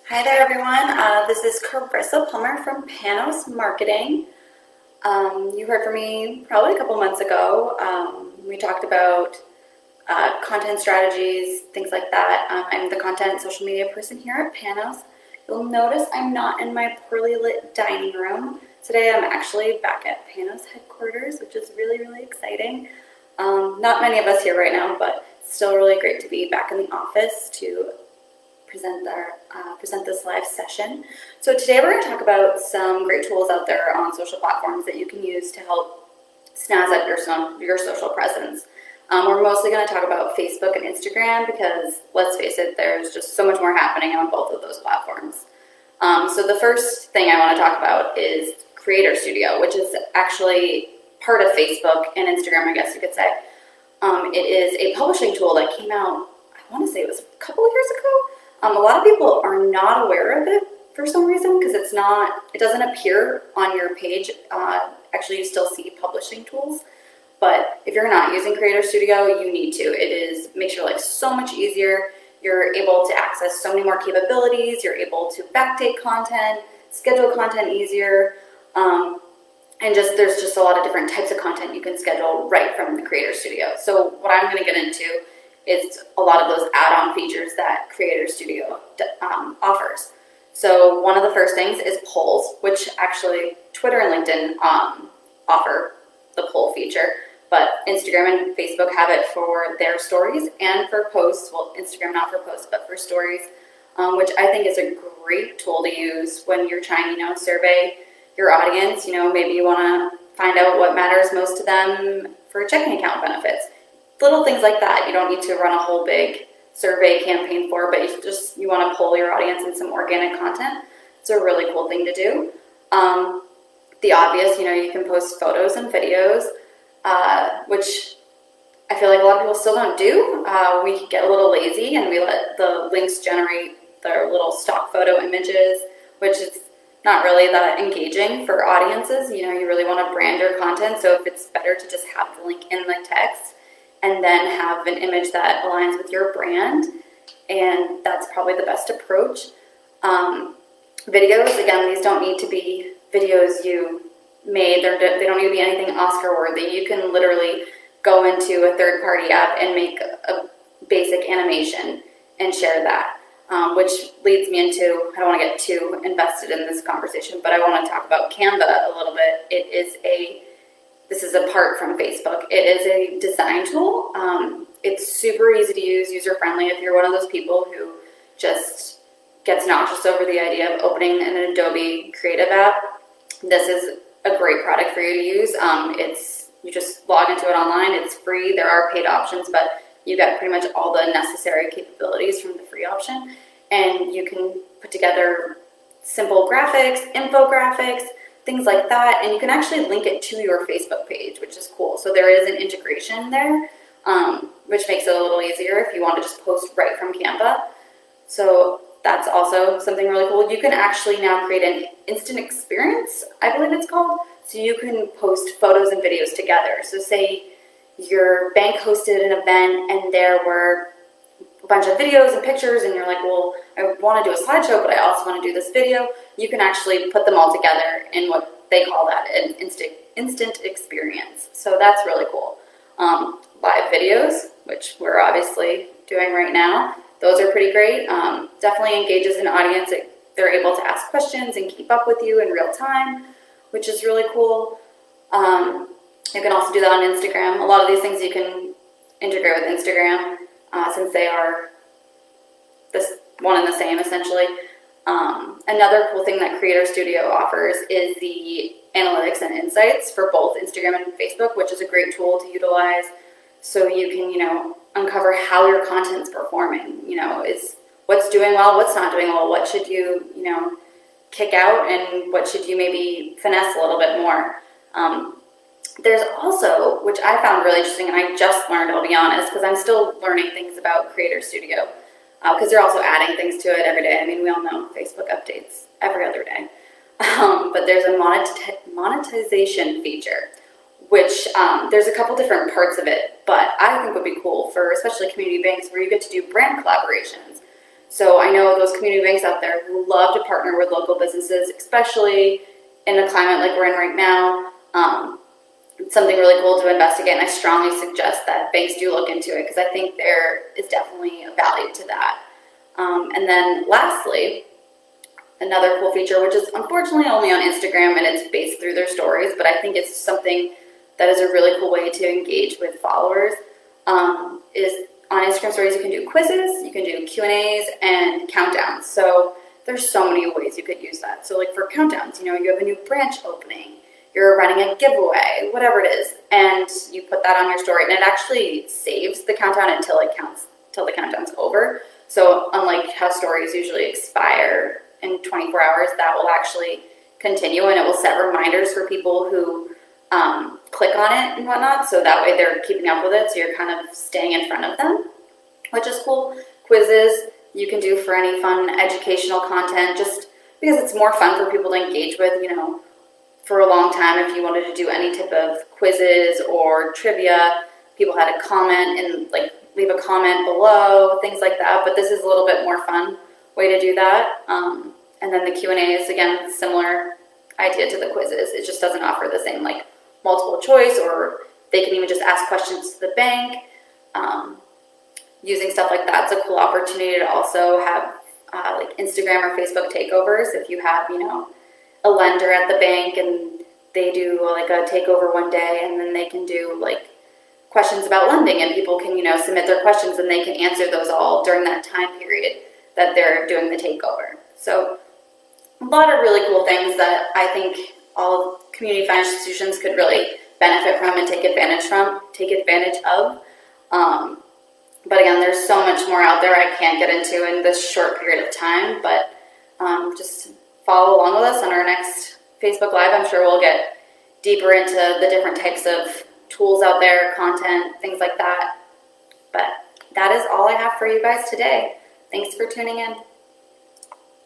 Hi there, everyone. This is Carissa Plummer from Panos Marketing. You heard from me probably a couple months ago. We talked about content strategies, things like that. I'm the content social media person here at Panos. You'll notice I'm not in my poorly lit dining room. Today I'm actually back at Panos headquarters, which is really, really exciting. Not many of us here right now, but still really great to be back in the office to present this live session. So today we're going to talk about some great tools out there on social platforms that you can use to help snazz up your social presence. We're mostly going to talk about Facebook and Instagram because, let's face it, there's just so much more happening on both of those platforms. So the first thing I want to talk about is Creator Studio, which is actually part of Facebook and Instagram, I guess you could say. It is a publishing tool that came out, I want to say it was a couple of years ago. A lot of people are not aware of it for some reason because it doesn't appear on your page. Actually, you still see publishing tools, but if you're not using Creator Studio, you need to. Makes your life so much easier. You're able to access so many more capabilities. You're able to backdate content, schedule content easier, and there's just a lot of different types of content you can schedule right from the Creator Studio. So what I'm going to get into is a lot of those add-on features that Creator Studio offers. So one of the first things is polls, which actually Twitter and LinkedIn offer the poll feature, but Instagram and Facebook have it for their stories and for posts. Well, Instagram not for posts, but for stories, which I think is a great tool to use when you're trying, survey your audience. Maybe you want to find out what matters most to them for checking account benefits. Little things like that you don't need to run a whole big survey campaign for, but you want to poll your audience in some organic content. It's a really cool thing to do. The obvious, you can post photos and videos, which I feel like a lot of people still don't do. We get a little lazy and we let the links generate their little stock photo images, which is not really that engaging for audiences. You really want to brand your content, so if it's better to just have the link in the text and then have an image that aligns with your brand, and that's probably the best approach. Videos, again, these don't need to be videos you made. They don't need to be anything Oscar-worthy. You can literally go into a third-party app and make a basic animation and share that, which leads me into, I don't want to get too invested in this conversation, but I want to talk about Canva a little bit. This is apart from Facebook. It is a design tool. It's super easy to use, user-friendly. If you're one of those people who just gets nauseous over the idea of opening an Adobe Creative app, this is a great product for you to use. You just log into it online. It's free. There are paid options, but you get pretty much all the necessary capabilities from the free option. And you can put together simple graphics, infographics, things like that, and you can actually link it to your Facebook page, which is cool. So there is an integration there, which makes it a little easier if you want to just post right from Canva. So that's also something really cool. You can actually now create an instant experience, I believe it's called. So you can post photos and videos together. So say your bank hosted an event and there were a bunch of videos and pictures, and you're like, well, I want to do a slideshow, but I also want to do this video. You can actually put them all together in what they call that an instant experience. So that's really cool. Live videos, which we're obviously doing right now, those are pretty great. Definitely engages an audience. They're able to ask questions and keep up with you in real time, which is really cool. You can also do that on Instagram. A lot of these things you can integrate with Instagram since they are this one and the same, essentially. Another cool thing that Creator Studio offers is the analytics and insights for both Instagram and Facebook, which is a great tool to utilize so you can, uncover how your content's performing. Is what's doing well, what's not doing well, what should you, kick out, and what should you maybe finesse a little bit more. There's also, which I found really interesting, and I just learned, I'll be honest, because I'm still learning things about Creator Studio, because they're also adding things to it every day. I mean, we all know Facebook updates every other day. But there's a monetization feature, which there's a couple different parts of it, but I think would be cool for especially community banks where you get to do brand collaborations. So I know those community banks out there who love to partner with local businesses, especially in a climate like we're in right now. It's something really cool to investigate, and I strongly suggest that banks do look into it because I think there is definitely a value to that. And then lastly, another cool feature, which is unfortunately only on Instagram and it's based through their stories, but I think it's something that is a really cool way to engage with followers, is on Instagram stories you can do quizzes, you can do Q&As, and countdowns. So there's so many ways you could use that. So like for countdowns, you have a new branch opening, you're running a giveaway, whatever it is, and you put that on your story, and it actually saves the countdown until the countdown's over. So unlike how stories usually expire in 24 hours, that will actually continue, and it will set reminders for people who click on it and whatnot, so that way they're keeping up with it, so you're kind of staying in front of them, which is cool. Quizzes you can do for any fun educational content, just because it's more fun for people to engage with. For a long time, if you wanted to do any type of quizzes or trivia, people had to comment and leave a comment below, things like that, but this is a little bit more fun way to do that. And then the Q&A is, again, similar idea to the quizzes. It just doesn't offer the same multiple choice, or they can even just ask questions to the bank. Using stuff like that's a cool opportunity to also have Instagram or Facebook takeovers. If you have a lender at the bank and they do a takeover one day, and then they can do questions about lending, and people can submit their questions, and they can answer those all during that time period that they're doing the takeover. So a lot of really cool things that I think all community financial institutions could really benefit from and take advantage of. But again, there's so much more out there I can't get into in this short period of time, but just follow along with us on our next Facebook Live. I'm sure we'll get deeper into the different types of tools out there, content, things like that. But that is all I have for you guys today. Thanks for tuning in.